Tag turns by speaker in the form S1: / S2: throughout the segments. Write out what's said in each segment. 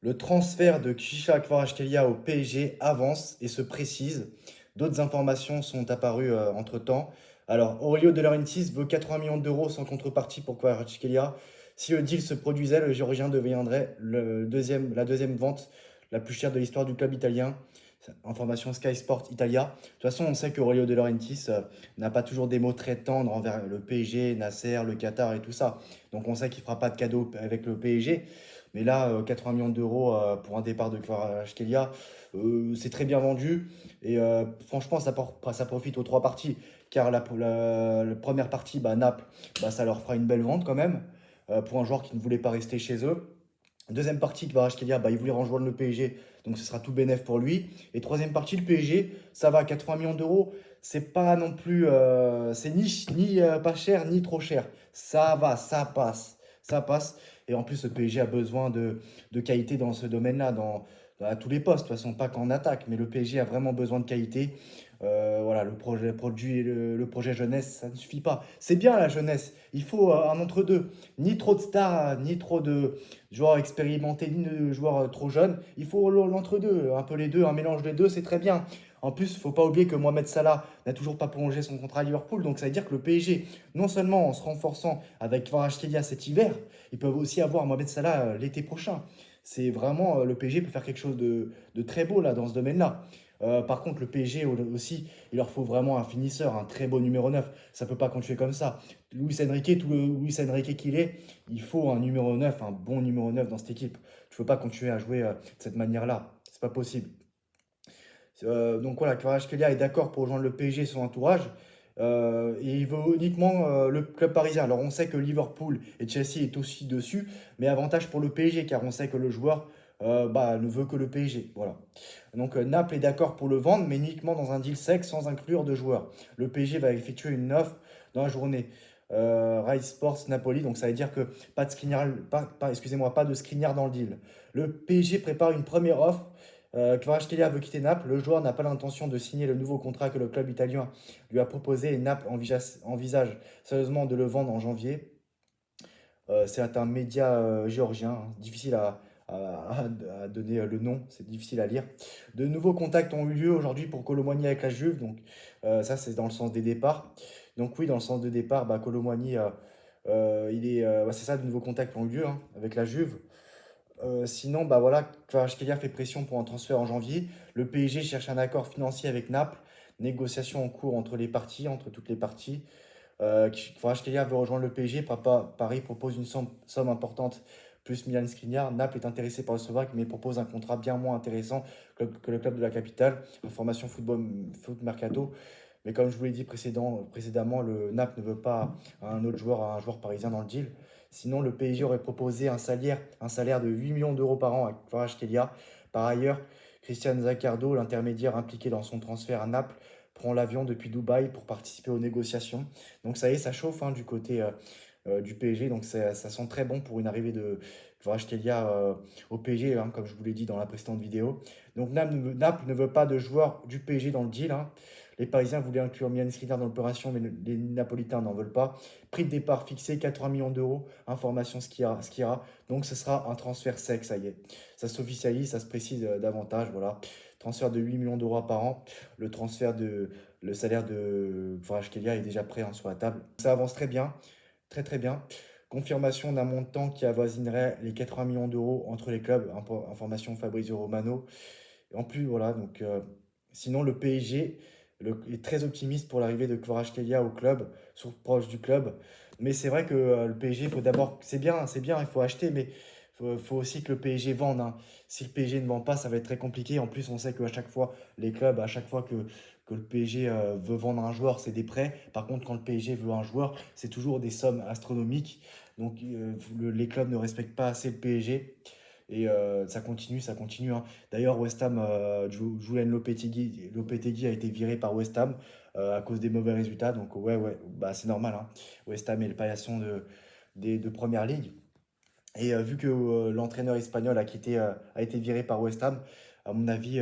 S1: Le transfert de Kvisha Kvaratskhelia au PSG avance et se précise. D'autres informations sont apparues entre-temps. Alors, Aurelio De Laurentiis veut 80 millions d'euros sans contrepartie pour Kvaratskhelia. Si le deal se produisait, le Géorgien deviendrait la deuxième vente la plus chère de l'histoire du club italien. Information Sky Sport Italia. De toute façon, on sait qu'Aurelio De Laurentiis n'a pas toujours des mots très tendres envers le PSG, Nasser, le Qatar et tout ça. Donc, on sait qu'il ne fera pas de cadeau avec le PSG. Mais là, 80 millions d'euros pour un départ de Kvaratskhelia, c'est très bien vendu. Et franchement, ça profite aux trois parties. Car la première partie, bah, Naples, bah, ça leur fera une belle vente quand même, pour un joueur qui ne voulait pas rester chez eux. Deuxième partie, Kvaratskhelia, bah, il voulait rejoindre le PSG, donc ce sera tout bénef pour lui. Et troisième partie, le PSG, ça va, 80 millions d'euros, c'est pas non plus, c'est ni pas cher, ni trop cher. Ça va, ça passe, ça passe. Et en plus, le PSG a besoin de qualité dans ce domaine-là, à tous les postes, de toute façon, pas qu'en attaque, mais le PSG a vraiment besoin de qualité. Voilà, le projet jeunesse, ça ne suffit pas. C'est bien la jeunesse, il faut un entre-deux. Ni trop de stars, ni trop de joueurs expérimentés, ni de joueurs trop jeunes. Il faut l'entre-deux, un peu les deux, un mélange des deux, c'est très bien. En plus, il ne faut pas oublier que Mohamed Salah n'a toujours pas prolongé son contrat à Liverpool. Donc ça veut dire que le PSG, non seulement en se renforçant avec Kvaratskhelia cet hiver, ils peuvent aussi avoir Mohamed Salah l'été prochain. C'est vraiment, le PSG peut faire quelque chose de très beau là, dans ce domaine-là. Par contre, le PSG aussi, il leur faut vraiment un finisseur, un très beau numéro 9. Ça ne peut pas continuer comme ça. Luis Enrique, tout le Luis Enrique qu'il est, il faut un numéro 9, un bon numéro 9 dans cette équipe. Tu ne peux pas continuer à jouer de cette manière-là. C'est pas possible. Donc voilà, Kvaratskhelia est d'accord pour rejoindre le PSG, son entourage. Et il veut uniquement le club parisien. Alors on sait que Liverpool et Chelsea est aussi dessus, mais avantage pour le PSG, car on sait que le joueur bah, ne veut que le PSG. Voilà. Donc Naples est d'accord pour le vendre, mais uniquement dans un deal sec, sans inclure de joueurs. Le PSG va effectuer une offre dans la journée. Rai Sports Napoli, donc ça veut dire que pas de Skriniar, excusez-moi, pas de Skriniar dans le deal. Le PSG prépare une première offre. Kvaratskhelia veut quitter Naples. Le joueur n'a pas l'intention de signer le nouveau contrat que le club italien lui a proposé et Naples envisage sérieusement de le vendre en janvier. C'est un média géorgien, hein, difficile à donner le nom, c'est difficile à lire. De nouveaux contacts ont eu lieu aujourd'hui pour Colomboigny avec la Juve, donc ça c'est dans le sens des départs. Donc oui, dans le sens de départ, bah, Colomboigny, ouais, c'est ça, de nouveaux contacts ont eu lieu hein, avec la Juve. Sinon, bah voilà, Kvaratskhelia fait pression pour un transfert en janvier. Le PSG cherche un accord financier avec Naples. Négociation en cours entre les parties, entre toutes les parties. Kvaratskhelia veut rejoindre le PSG. Paris propose une somme importante, plus Milan Skriniar. Naples est intéressé par le Slovaque, mais propose un contrat bien moins intéressant que le club de la capitale. Information foot mercato. Mais comme je vous l'ai dit précédemment, le Naples ne veut pas un joueur parisien dans le deal. Sinon, le PSG aurait proposé un salaire de 8 millions d'euros par an à Kvaratskhelia. Par ailleurs, Christian Zaccardo, l'intermédiaire impliqué dans son transfert à Naples, prend l'avion depuis Dubaï pour participer aux négociations. Donc ça y est, ça chauffe hein, du côté du PSG. Donc ça sent très bon pour une arrivée de Kvaratskhelia au PSG, hein, comme je vous l'ai dit dans la précédente vidéo. Donc Naples ne veut pas de joueurs du PSG dans le deal, hein. Les Parisiens voulaient inclure Milan Skriniar dans l'opération, mais les Napolitains n'en veulent pas. Prix de départ fixé, 80 millions d'euros. Information Skira. Donc ce sera un transfert sec, ça y est. Ça s'officialise, ça se précise davantage. Voilà. Transfert de 8 millions d'euros par an. Le salaire de Kvaratskhelia est déjà prêt hein, sur la table. Ça avance très bien, très très bien. Confirmation d'un montant qui avoisinerait les 80 millions d'euros entre les clubs. Information Fabrizio Romano. En plus, voilà, donc sinon le PSG est très optimiste pour l'arrivée de Kvaratskhelia au club, proche du club. Mais c'est vrai que le PSG, il faut d'abord, c'est bien, il faut acheter, mais faut aussi que le PSG vende, hein. Si le PSG ne vend pas, ça va être très compliqué. En plus, on sait qu'à chaque fois, les clubs, à chaque fois que le PSG veut vendre un joueur, c'est des prêts. Par contre, quand le PSG veut un joueur, c'est toujours des sommes astronomiques. Donc, les clubs ne respectent pas assez le PSG. Et ça continue, hein. D'ailleurs, West Ham, Julen Lopetegui a été viré par West Ham à cause des mauvais résultats. Donc, ouais, bah, c'est normal, hein. West Ham est le paillasson de Première Ligue. Et vu que l'entraîneur espagnol a été viré par West Ham, à mon avis,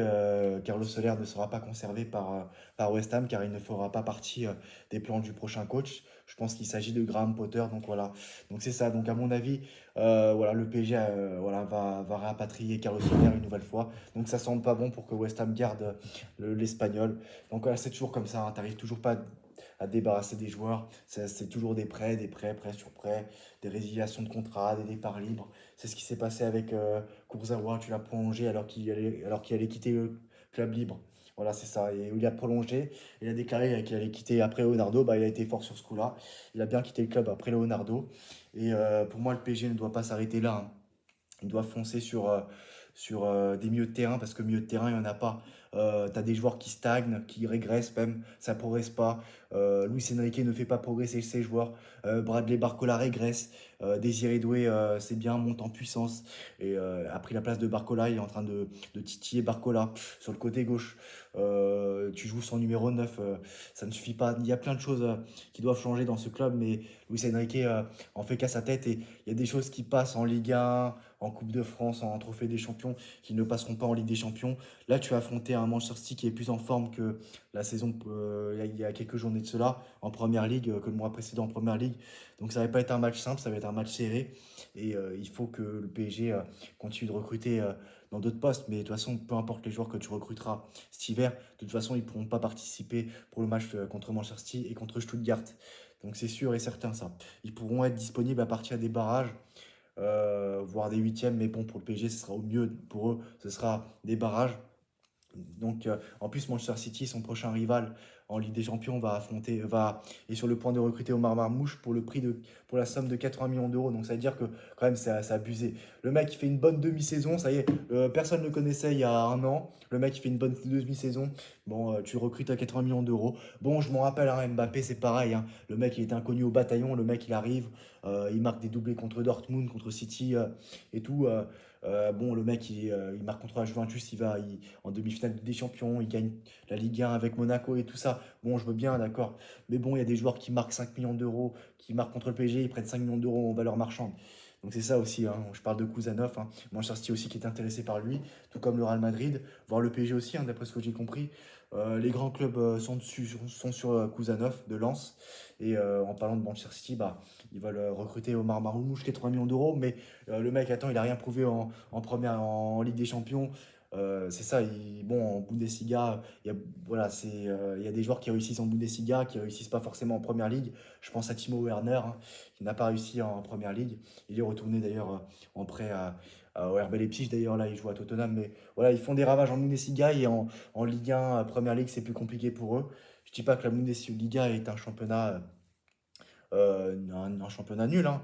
S1: Carlos Soler ne sera pas conservé par West Ham car il ne fera pas partie des plans du prochain coach. Je pense qu'il s'agit de Graham Potter, donc voilà. Donc c'est ça. Donc à mon avis, voilà, le PSG voilà, va rapatrier Carlos Soler une nouvelle fois. Donc ça semble pas bon pour que West Ham garde l'Espagnol. Donc voilà, c'est toujours comme ça. Tu n'arrives toujours pas à te débarrasser des joueurs. C'est toujours des prêts, prêts sur prêts, des résiliations de contrats, des départs libres. C'est ce qui s'est passé avec Kurzawa, tu l'as prolongé alors qu'il allait quitter le club libre. Voilà, c'est ça. Et il a prolongé, il a déclaré qu'il allait quitter après Leonardo. Bah, il a été fort sur ce coup-là. Il a bien quitté le club après Leonardo. Et pour moi, le PSG ne doit pas s'arrêter là, hein. Il doit foncer sur des milieux de terrain parce que milieu de terrain, il n'y en a pas. Tu as des joueurs qui stagnent, qui régressent même, ça ne progresse pas. Luis Enrique ne fait pas progresser ses joueurs. Bradley Barcola régresse. Désiré Doué, c'est bien, monte en puissance et a pris la place de Barcola. Il est en train de titiller Barcola sur le côté gauche. Tu joues son numéro 9, ça ne suffit pas. Il y a plein de choses qui doivent changer dans ce club, mais Luis Enrique en fait qu'à sa tête et il y a des choses qui passent en Ligue 1, en Coupe de France, en Trophée des Champions, qui ne passeront pas en Ligue des Champions. Là, tu as affronté un Manchester City qui est plus en forme que la saison, il y a quelques journées de cela, en Première Ligue, que le mois précédent en Première Ligue. Donc ça va pas être un match simple, ça va être un match serré. Et il faut que le PSG continue de recruter dans d'autres postes. Mais de toute façon, peu importe les joueurs que tu recruteras cet hiver, de toute façon, ils ne pourront pas participer pour le match contre Manchester City et contre Stuttgart. Donc c'est sûr et certain ça. Ils pourront être disponibles à partir des barrages voire des huitièmes, mais bon, pour le PSG, ce sera au mieux pour eux, ce sera des barrages. Donc, en plus, Manchester City, son prochain rival en Ligue des Champions, est sur le point de recruter Omar Marmouche pour la somme de 80 millions d'euros. Donc, ça veut dire que, quand même, c'est abusé. Le mec, il fait une bonne demi-saison. Ça y est, personne ne le connaissait il y a un an. Le mec, il fait une bonne demi-saison. Bon, tu le recrutes à 80 millions d'euros. Bon, je m'en rappelle, hein, Mbappé, c'est pareil, hein. Le mec, il est inconnu au bataillon. Le mec, il arrive. Il marque des doublés contre Dortmund, contre City et tout. Bon, le mec, il marque contre la Juventus, en demi-finale des Champions, il gagne la Ligue 1 avec Monaco et tout ça. Bon, je veux bien, d'accord. Mais bon, il y a des joueurs qui marquent 5 millions d'euros, qui marquent contre le PSG, ils prennent 5 millions d'euros en valeur marchande. Donc c'est ça aussi, hein. Je parle de Kouzanov, hein. Manchester City aussi qui est intéressé par lui, tout comme le Real Madrid, voire le PSG aussi, hein, d'après ce que j'ai compris. Les grands clubs sont sur Kouzanov de Lens. Et en parlant de Manchester City, bah, ils veulent recruter Omar Marmouche, 80 millions d'euros, mais le mec, attends, il a rien prouvé en Ligue des Champions. C'est ça, bon, en Bundesliga, voilà, il y a des joueurs qui réussissent en Bundesliga, qui réussissent pas forcément en Première Ligue. Je pense à Timo Werner, hein, qui n'a pas réussi en Première Ligue. Il est retourné d'ailleurs en prêt au RB Leipzig. D'ailleurs, là, il joue à Tottenham. Mais voilà, ils font des ravages en Bundesliga et en Ligue 1, Première Ligue, c'est plus compliqué pour eux. Je dis pas que la Bundesliga est un championnat un championnat nul, hein.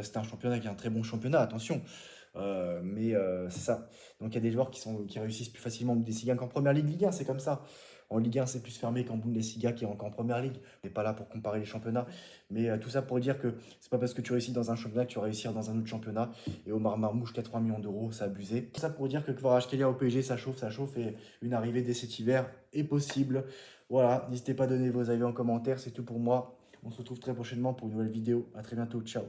S1: C'est un championnat qui est un très bon championnat, attention. Mais c'est ça. Donc il y a des joueurs qui réussissent plus facilement en Bundesliga qu'en Première Ligue. Ligue 1, c'est comme ça. En Ligue 1, c'est plus fermé qu'en Bundesliga qu'en Première Ligue. On n'est pas là pour comparer les championnats. Mais tout ça pour dire que c'est pas parce que tu réussis dans un championnat que tu vas réussir dans un autre championnat. Et Omar Marmouche, 80 millions d'euros, c'est abusé. Tout ça pour dire que Kvaratskhelia au PSG, ça chauffe, ça chauffe. Et une arrivée dès cet hiver est possible. Voilà, n'hésitez pas à donner vos avis en commentaire. C'est tout pour moi. On se retrouve très prochainement pour une nouvelle vidéo. À très bientôt. Ciao.